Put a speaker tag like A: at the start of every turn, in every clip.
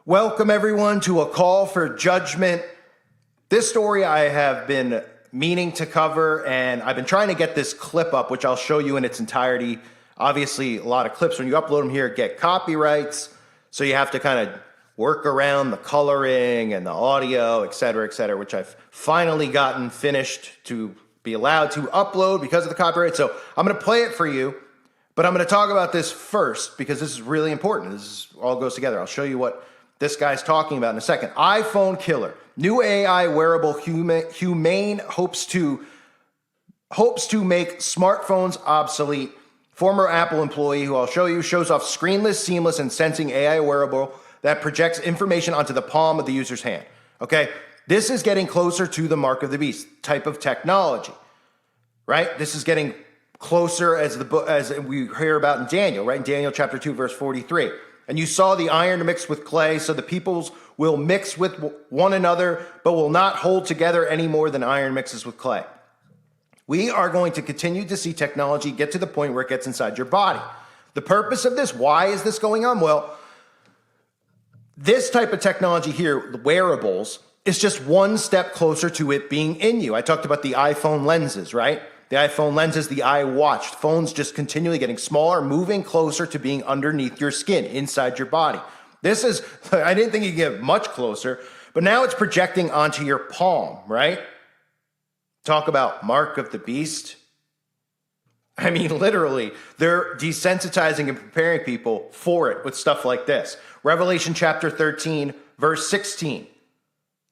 A: Welcome, everyone, to A Call for Judgment. This story I have been meaning to cover, and I've been trying to get this clip up, which I'll show you in its entirety. Obviously, a lot of clips, when you upload them here, get copyrights, so you have to kind of work around the coloring and the audio, et cetera, which I've finally gotten finished to be allowed to upload because of the copyright. So I'm going to play it for you, but I'm going to talk about this first because this is really important. All goes together. I'll show you what this guy's talking about in a second. iPhone killer. New AI wearable Humane hopes to make smartphones obsolete. Former Apple employee, who I'll show you, shows off screenless, seamless, and sensing AI wearable that projects information onto the palm of the user's hand. Okay? This is getting closer to the mark of the beast type of technology, right? This is getting closer as we hear about in Daniel, right? In Daniel chapter 2, verse 43. And you saw the iron mixed with clay, so the peoples will mix with one another, but will not hold together any more than iron mixes with clay. We are going to continue to see technology get to the point where it gets inside your body. The purpose of this, why is this going on? Well, this type of technology here, the wearables, is just one step closer to it being in you. I talked about the iPhone lenses, right? The iPhone lenses, the iWatch, phones just continually getting smaller, moving closer to being underneath your skin, inside your body. This is, I didn't think you could get much closer, but now it's projecting onto your palm, right? Talk about mark of the beast. I mean, literally, they're desensitizing and preparing people for it with stuff like this. Revelation chapter 13, verse 16.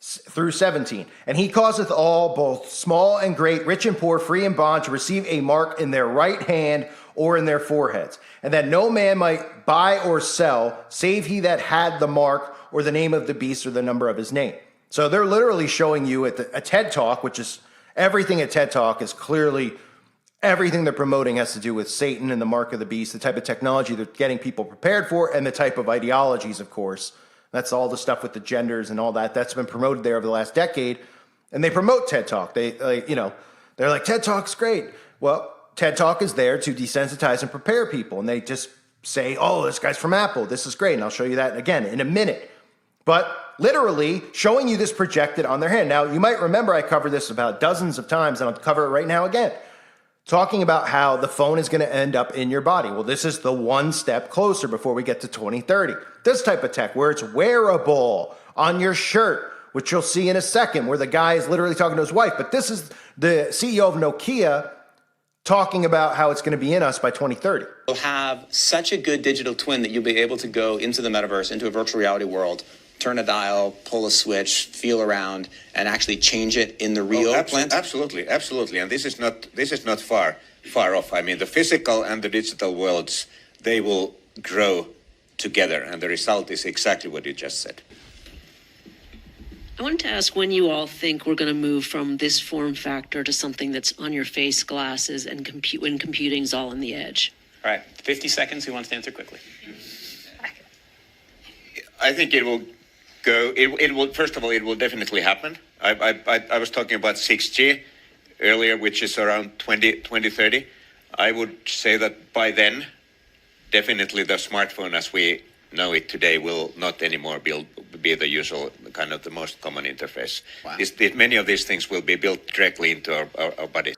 A: Through 17. And he causeth all, both small and great, rich and poor, free and bond, to receive a mark in their right hand or in their foreheads, and that no man might buy or sell, save he that had the mark or the name of the beast or the number of his name. So they're literally showing you at a TED Talk, which is everything at TED Talk is clearly, everything they're promoting has to do with Satan and the mark of the beast, the type of technology they're getting people prepared for, and the type of ideologies, of course. That's all the stuff with the genders and all that. That's been promoted there over the last decade. And they promote TED Talk. They're like, TED Talk's great. Well, TED Talk is there to desensitize and prepare people. And they just say, oh, this guy's from Apple. This is great. And I'll show you that again in a minute. But literally showing you this projected on their hand. Now, you might remember I covered this about dozens of times, and I'll cover it right now again. Talking about how the phone is going to end up in your body. Well, this is the one step closer before we get to 2030. This type of tech where it's wearable on your shirt, which you'll see in a second, where the guy is literally talking to his wife. But this is the CEO of Nokia talking about how it's going to be in us by 2030.
B: You'll have such a good digital twin that you'll be able to go into the metaverse, into a virtual reality world, turn a dial, pull a switch, feel around, and actually change it in the real plant?
C: Absolutely. And this is not far off. I mean, the physical and the digital worlds, they will grow together, and the result is exactly what you just said.
D: I wanted to ask when you all think we're going to move from this form factor to something that's on your face, glasses, and when computing's all on the edge.
B: All right, 50 seconds. Who wants to answer quickly?
C: I think it will go. It will. First of all, it will definitely happen. I was talking about 6G earlier, which is around 2030. I would say that by then, definitely the smartphone as we know it today will not anymore be the usual kind of the most common interface. Wow. Many of these things will be built directly into our bodies.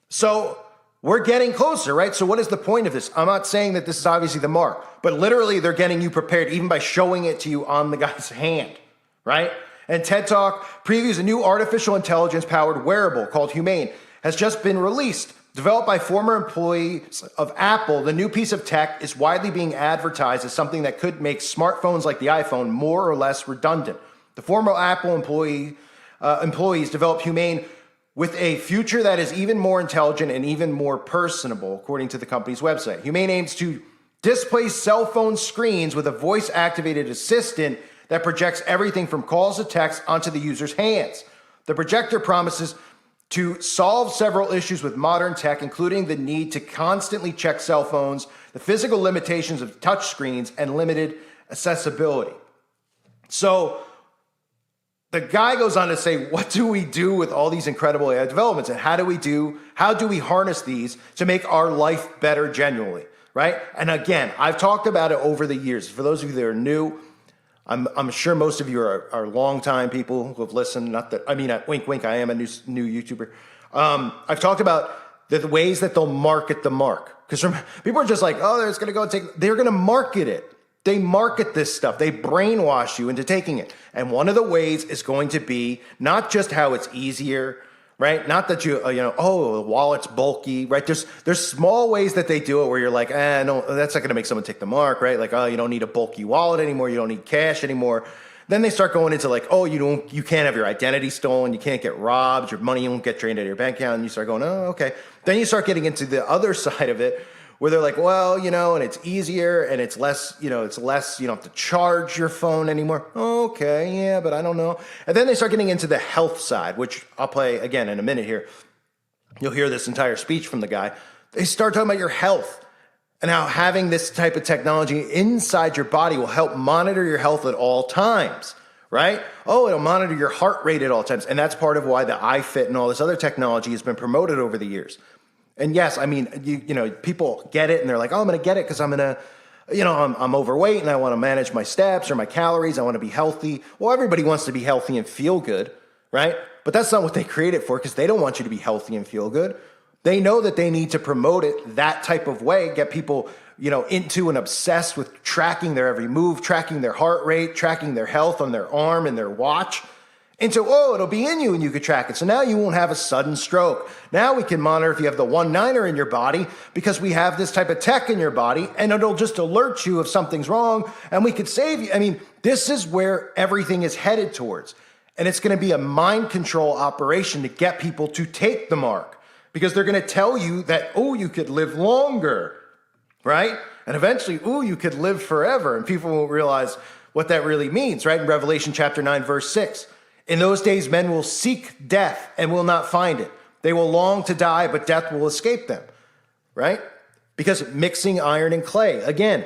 A: So we're getting closer, right? So what is the point of this? I'm not saying that this is obviously the mark, but literally they're getting you prepared even by showing it to you on the guy's hand, right? And TED Talk previews a new artificial intelligence powered wearable called Humane has just been released. Developed by former employees of Apple, the new piece of tech is widely being advertised as something that could make smartphones like the iPhone more or less redundant. The former Apple employees developed Humane with a future that is even more intelligent and even more personable, according to the company's website. Humane aims to displace cell phone screens with a voice-activated assistant that projects everything from calls to text onto the user's hands. The projector promises to solve several issues with modern tech, including the need to constantly check cell phones, the physical limitations of touchscreens, and limited accessibility. So the guy goes on to say, what do we do with all these incredible AI developments, and how do we harness these to make our life better genuinely? right? And again, I've talked about it over the years. For those of you that are new, I'm sure most of you are longtime people who have listened. Not that, I mean, wink, wink, I am a new YouTuber. I've talked about the ways that they'll market the mark. Because people are just like, oh, they're just going to go they're going to market it. They market this stuff. They brainwash you into taking it. And one of the ways is going to be not just how it's easier, right? Not that oh, the wallet's bulky, right? There's small ways that they do it where you're like, no, that's not going to make someone take the mark, right? Like, oh, you don't need a bulky wallet anymore. You don't need cash anymore. Then they start going into like, oh, you can't have your identity stolen. You can't get robbed. Your money won't get drained out of your bank account. And you start going, oh, okay. Then you start getting into the other side of it where they're like, well, and it's easier and it's less, you don't have to charge your phone anymore. Okay, yeah, but I don't know. And then they start getting into the health side, which I'll play again in a minute here. You'll hear this entire speech from the guy. They start talking about your health and how having this type of technology inside your body will help monitor your health at all times, right? Oh, it'll monitor your heart rate at all times. And that's part of why the iFit and all this other technology has been promoted over the years. And yes, I mean, people get it and they're like, oh, I'm going to get it because I'm going to, I'm overweight and I want to manage my steps or my calories. I want to be healthy. Well, everybody wants to be healthy and feel good, right? But that's not what they create it for because they don't want you to be healthy and feel good. They know that they need to promote it that type of way, get people, into and obsessed with tracking their every move, tracking their heart rate, tracking their health on their arm and their watch. Into, it'll be in you and you could track it. So now you won't have a sudden stroke. Now we can monitor if you have the 1/9er in your body because we have this type of tech in your body and it'll just alert you if something's wrong and we could save you. I mean, this is where everything is headed towards. And it's going to be a mind control operation to get people to take the mark because they're going to tell you that, you could live longer, right? And eventually, you could live forever. And people won't realize what that really means, right? In Revelation chapter 9, verse 6. In those days, men will seek death and will not find it. They will long to die, but death will escape them, right? Because mixing iron and clay, again,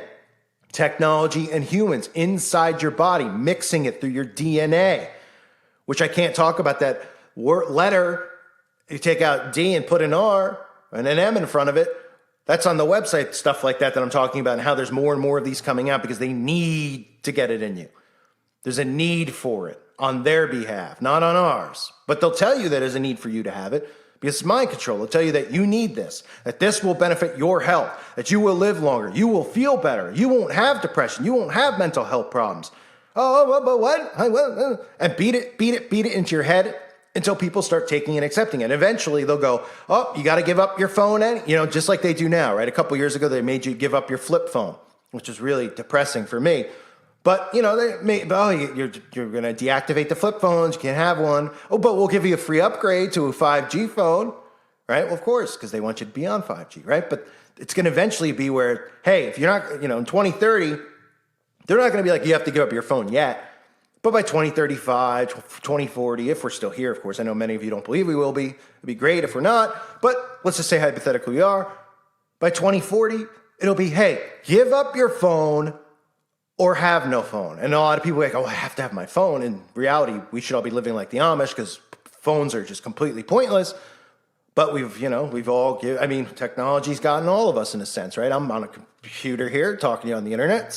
A: technology and humans inside your body, mixing it through your DNA, which I can't talk about that letter. You take out D and put an R and an M in front of it. That's on the website, stuff like that I'm talking about and how there's more and more of these coming out because they need to get it in you. There's a need for it. On their behalf, not on ours. But they'll tell you that there's a need for you to have it because it's mind control. They'll tell you that you need this, that this will benefit your health, that you will live longer, you will feel better, you won't have depression, you won't have mental health problems. But what? And beat it into your head until people start taking and accepting it. And eventually they'll go, you got to give up your phone, just like they do now, right? A couple years ago, they made you give up your flip phone, which is really depressing for me. But, you're going to deactivate the flip phones. You can't have one. Oh, but we'll give you a free upgrade to a 5G phone, right? Well, of course, because they want you to be on 5G, right? But it's going to eventually be where, hey, if you're not, in 2030, they're not going to be like, you have to give up your phone yet. But by 2035, 2040, if we're still here, of course, I know many of you don't believe we will be. It'd be great if we're not. But let's just say hypothetically we are. By 2040, it'll be, hey, give up your phone or have no phone. And a lot of people are like, I have to have my phone. In reality, we should all be living like the Amish because phones are just completely pointless. But technology's gotten all of us in a sense, right? I'm on a computer here talking to you on the internet.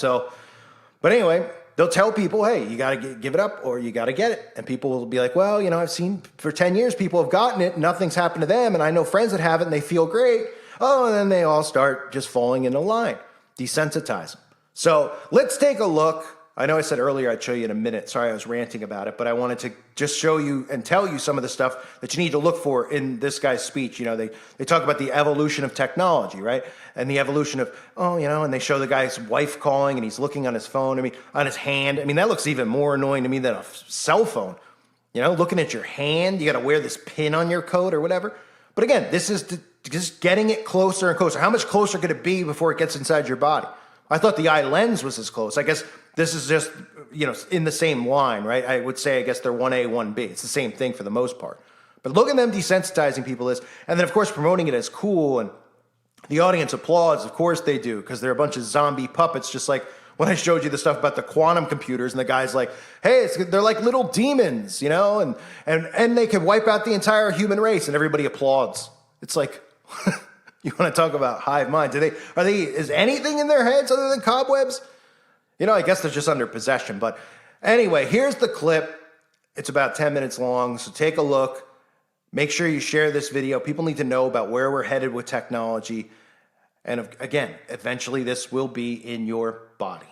A: But anyway, they'll tell people, hey, you got to give it up or you got to get it. And people will be like, well, I've seen for 10 years people have gotten it. Nothing's happened to them. And I know friends that have it and they feel great. And then they all start just falling into line, desensitize them. So let's take a look. I know I said earlier I'd show you in a minute. Sorry, I was ranting about it, but I wanted to just show you and tell you some of the stuff that you need to look for in this guy's speech. They talk about the evolution of technology, right? And the evolution of, and they show the guy's wife calling and he's looking on his phone, on his hand. That looks even more annoying to me than a cell phone. Looking at your hand, you got to wear this pin on your coat or whatever. But again, this is just getting it closer and closer. How much closer could it be before it gets inside your body? I thought the eye lens was as close. I guess this is just, in the same line, right? I would say, I guess they're 1A, 1B. It's the same thing for the most part. But look at them desensitizing people is, and then of course promoting it as cool, and the audience applauds. Of course they do, because they're a bunch of zombie puppets, just like when I showed you the stuff about the quantum computers, and the guy's like, hey, they're like little demons, and they can wipe out the entire human race, and everybody applauds. It's like, You want to talk about hive mind? Is anything in their heads other than cobwebs? I guess they're just under possession. But anyway, here's the clip. It's about 10 minutes long, so take a look. Make sure you share this video. People need to know about where we're headed with technology. And again, eventually this will be in your body.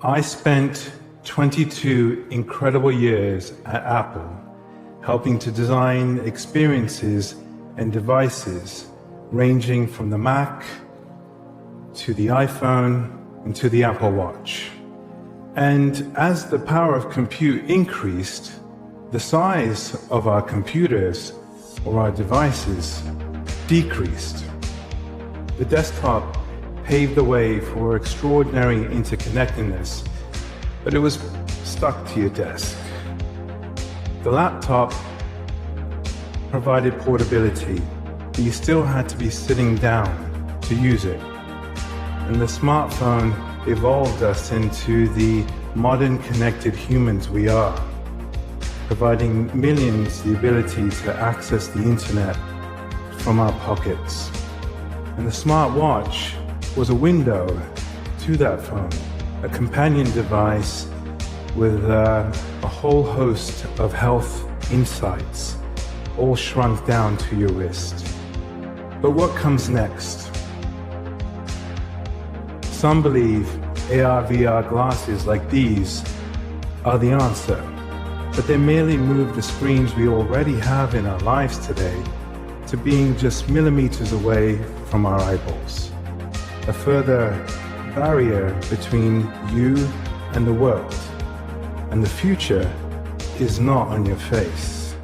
E: I spent 22 incredible years at Apple, helping to design experiences and devices ranging from the Mac to the iPhone and to the Apple Watch. And as the power of compute increased, the size of our computers or our devices decreased. The desktop paved the way for extraordinary interconnectedness, but it was stuck to your desk. The laptop provided portability, but you still had to be sitting down to use it. And the smartphone evolved us into the modern connected humans we are, providing millions the ability to access the internet from our pockets. And the smartwatch was a window to that phone, a companion device with a whole host of health insights, all shrunk down to your wrist. But what comes next? Some believe AR/VR glasses like these are the answer, but they merely move the screens we already have in our lives today to being just millimeters away from our eyeballs. A further barrier between you and the world. And the future is not on your face.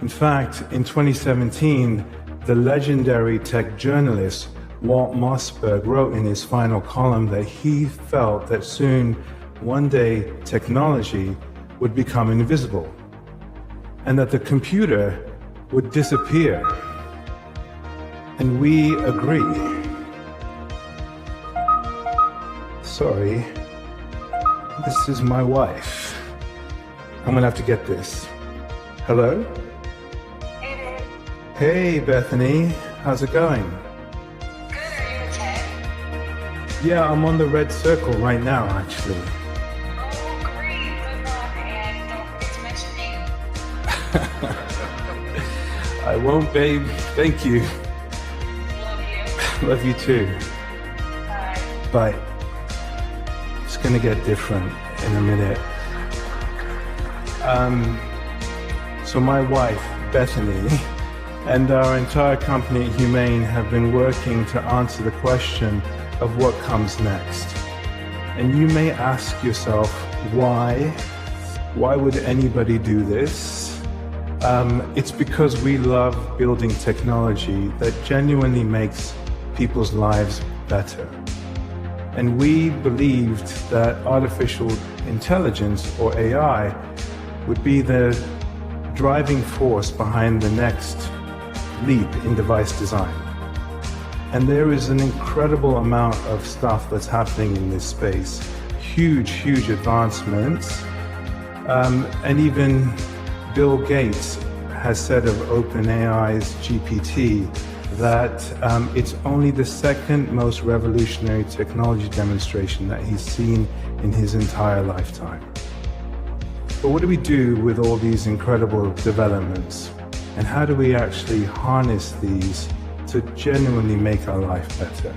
E: In fact, in 2017, the legendary tech journalist Walt Mossberg wrote in his final column that he felt that soon, one day, technology would become invisible, and that the computer would disappear. And we agree. Sorry, this is my wife. I'm gonna have to get this. Hello?
F: Hey, babe.
E: Hey, Bethany. How's it going?
F: Good. Are you okay?
E: Yeah, I'm on the red circle right now, actually.
F: Oh, great. Good luck. And don't forget to mention me.
E: I won't, babe. Thank you.
F: Love you.
E: Love you too.
F: Bye.
E: Bye. It's gonna get different in a minute. So my wife, Bethany, and our entire company at Humane have been working to answer the question of what comes next. And you may ask yourself, why? Why would anybody do this? It's because we love building technology that genuinely makes people's lives better. And we believed that artificial intelligence, or AI, would be the driving force behind the next leap in device design. And there is an incredible amount of stuff that's happening in this space. Huge advancements. And even Bill Gates has said of OpenAI's GPT that it's only the second most revolutionary technology demonstration that he's seen in his entire lifetime. But what do we do with all these incredible developments? And how do we actually harness these to genuinely make our life better?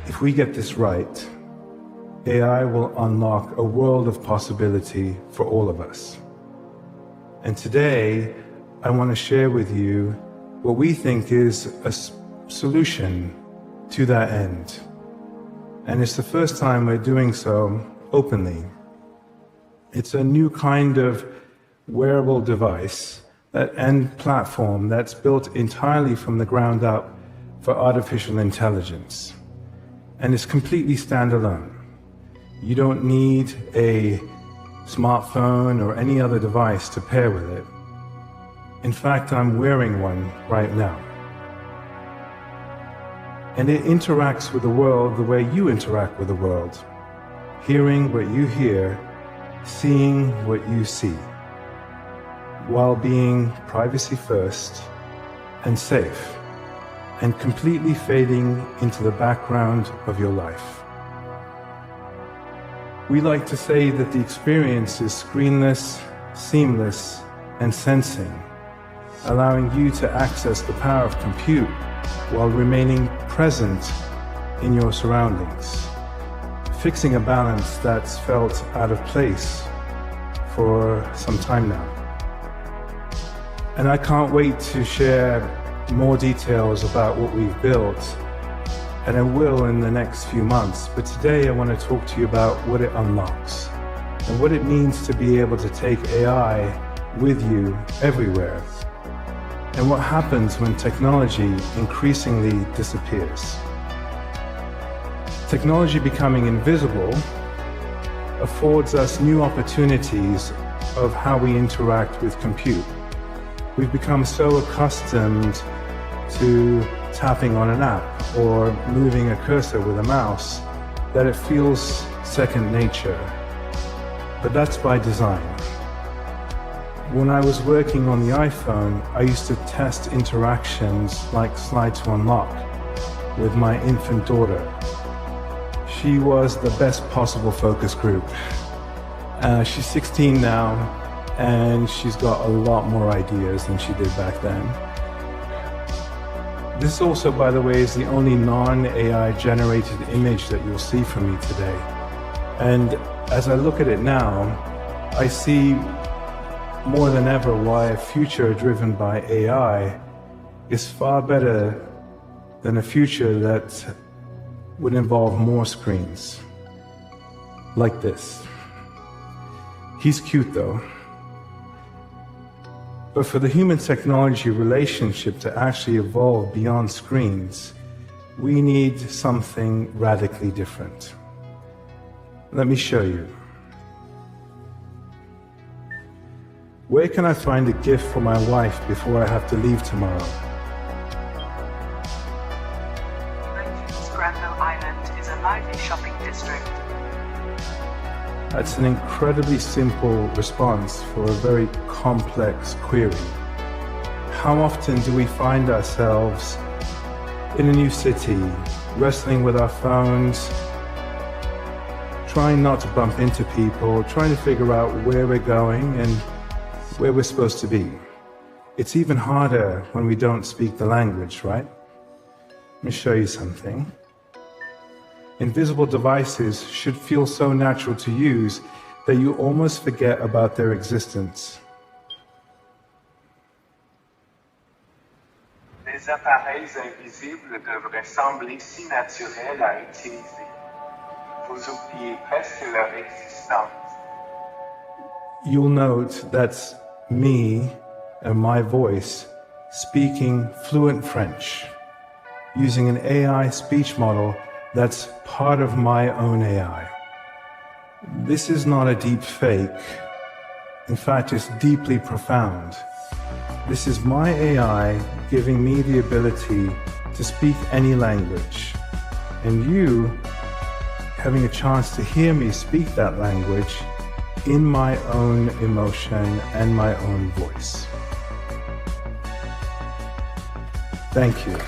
E: If we get this right, AI will unlock a world of possibility for all of us. And today, I want to share with you what we think is a solution to that end. And it's the first time we're doing so openly. It's a new kind of wearable device and platform that's built entirely from the ground up for artificial intelligence. And it's completely standalone. You don't need a smartphone or any other device to pair with it. In fact, I'm wearing one right now. And it interacts with the world the way you interact with the world, hearing what you hear, seeing what you see. while being privacy first and safe, and completely fading into the background of your life. We like to say that the experience is screenless, seamless, and sensing, allowing you to access the power of compute while remaining present in your surroundings, fixing a balance that's felt out of place for some time now. And I can't wait to share more details about what we've built, and I will in the next few months. But today I want to talk to you about what it unlocks and what it means to be able to take AI with you everywhere, and what happens when technology increasingly disappears. Technology becoming invisible affords us new opportunities of how we interact with compute. We've become so accustomed to tapping on an app or moving a cursor with a mouse that it feels second nature. But that's by design. When I was working on the iPhone, I used to test interactions like slide to unlock with my infant daughter. She was the best possible focus group. She's 16 now, and she's got a lot more ideas than she did back then. This also, by the way, is the only non-AI generated image that you'll see from me today. And as I look at it now, I see more than ever why a future driven by AI is far better than a future that would involve more screens. Like this. He's cute though. But for the human-technology relationship to actually evolve beyond screens, we need something radically different. Let me show you. Where can I find a gift for my wife before I have to leave tomorrow?
F: Granville Island is a lively shopping district.
E: That's an incredibly simple response for a very complex query. How often do we find ourselves in a new city, wrestling with our phones, trying not to bump into people, trying to figure out where we're going and where we're supposed to be? It's even harder when we don't speak the language, right? Let me show you something. Invisible devices should feel so natural to use that you almost forget about their existence.
G: Les appareils invisibles devraient sembler si naturels à utiliser. Vous oubliez presque leur existence.
E: You'll note that's me and my voice speaking fluent French, using an AI speech model that's part of my own AI. This is not a deep fake. In fact, it's deeply profound. This is my AI giving me the ability to speak any language, and you having a chance to hear me speak that language in my own emotion and my own voice. Thank you.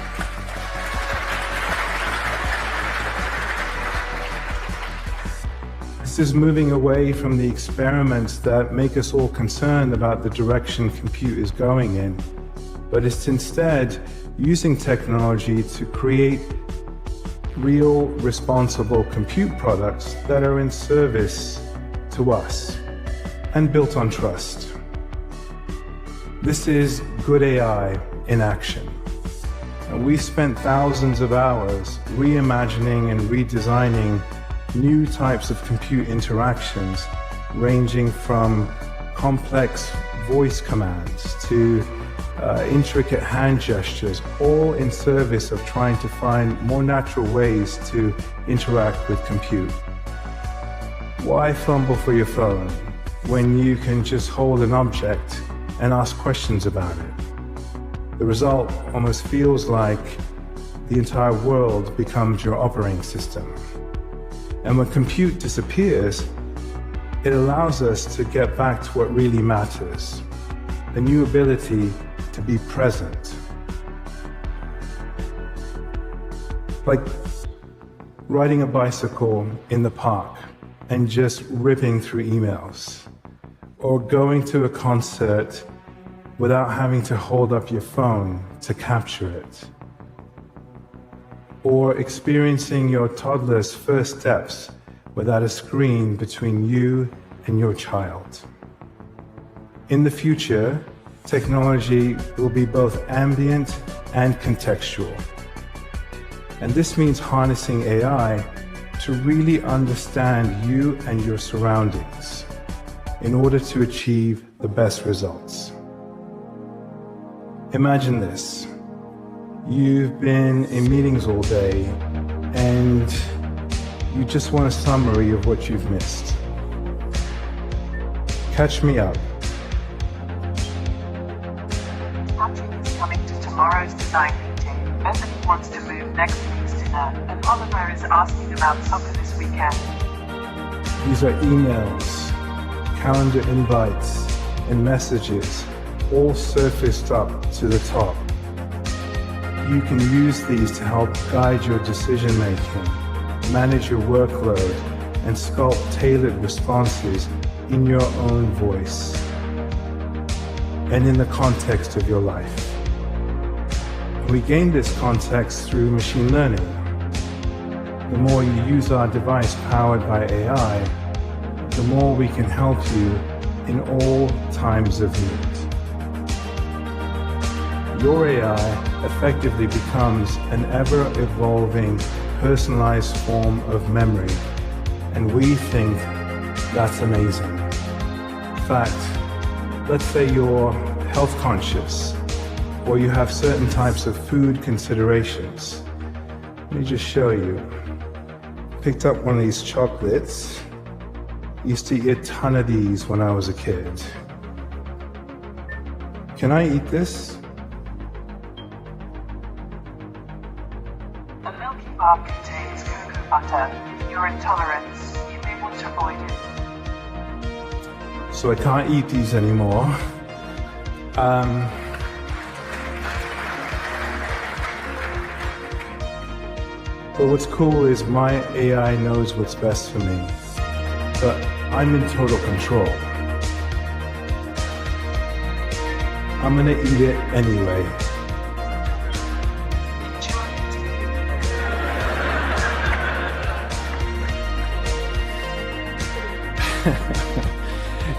E: This is moving away from the experiments that make us all concerned about the direction compute is going in, but it's instead using technology to create real, responsible compute products that are in service to us and built on trust. This is good AI in action. And we've spent thousands of hours reimagining and redesigning new types of compute interactions, ranging from complex voice commands to intricate hand gestures, all in service of trying to find more natural ways to interact with compute. Why fumble for your phone when you can just hold an object and ask questions about it? The result almost feels like the entire world becomes your operating system. And when compute disappears, it allows us to get back to what really matters. a new ability to be present. Like riding a bicycle in the park and just ripping through emails, or going to a concert without having to hold up your phone to capture it, or experiencing your toddler's first steps without a screen between you and your child. In the future, technology will be both ambient and contextual. And this means harnessing AI to really understand you and your surroundings in order to achieve the best results. Imagine this. You've been in meetings all day and you just want a summary of what you've missed. Catch me up.
F: Patrick is coming to tomorrow's design meeting. Bethany wants to move next week's dinner, and Oliver is asking about soccer this weekend.
E: These are emails, calendar invites, and messages all surfaced up to the top. You can use these to help guide your decision making, manage your workload, and sculpt tailored responses in your own voice and in the context of your life. We gain this context through machine learning. The more you use our device powered by AI, the more we can help you in all times of need. Your AI effectively becomes an ever-evolving, personalized form of memory, and we think that's amazing. In fact, let's say you're health conscious, or you have certain types of food considerations. Let me just show you. Picked up one of these chocolates. Used to eat a ton of these when I was a kid. Can I eat this?
F: A Milky Bar contains cocoa butter. If you're intolerant, you may want to avoid it.
E: So I can't eat these anymore. But what's cool is my AI knows what's best for me, but I'm in total control. I'm gonna eat it anyway.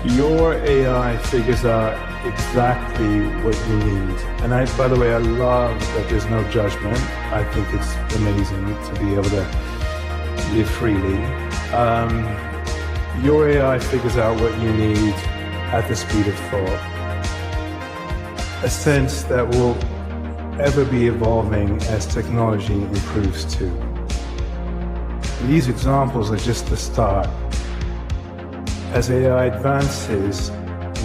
E: Your AI figures out exactly what you need. And by the way, I love that there's no judgment. I think it's amazing to be able to live freely. Your AI figures out what you need at the speed of thought. A sense that will ever be evolving as technology improves too. And these examples are just the start. As AI advances,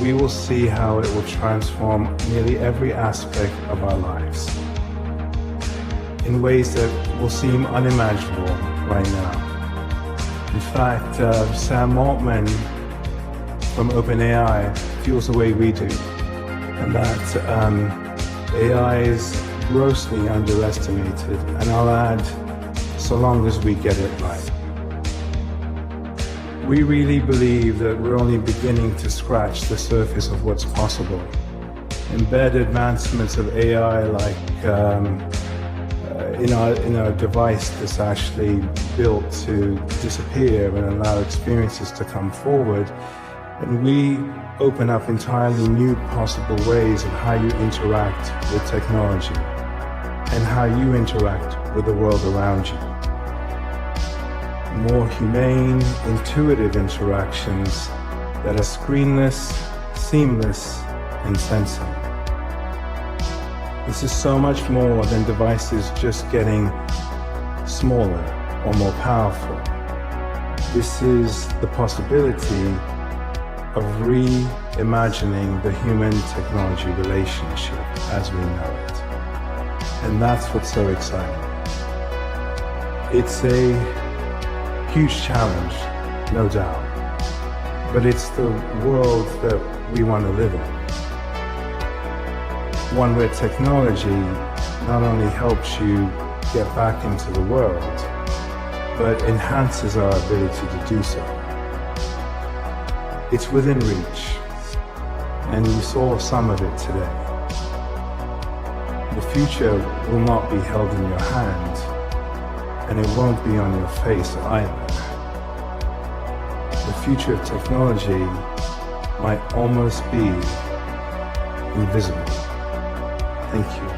E: we will see how it will transform nearly every aspect of our lives in ways that will seem unimaginable right now. In fact, Sam Altman from OpenAI feels the way we do, and that AI is grossly underestimated, and I'll add, so long as we get it right. We really believe that we're only beginning to scratch the surface of what's possible. Embed advancements of AI like in our device that's actually built to disappear and allow experiences to come forward. And we open up entirely new possible ways of how you interact with technology and how you interact with the world around you. More humane, intuitive interactions that are screenless, seamless, and sensing. This is so much more than devices just getting smaller or more powerful. This is the possibility of reimagining the human-technology relationship as we know it. And that's what's so exciting. It's a huge challenge, no doubt, but it's the world that we want to live in. one where technology not only helps you get back into the world, but enhances our ability to do so. It's within reach, and you saw some of it today. The future will not be held in your hand, and it won't be on your face either. The future of technology might almost be invisible. Thank you.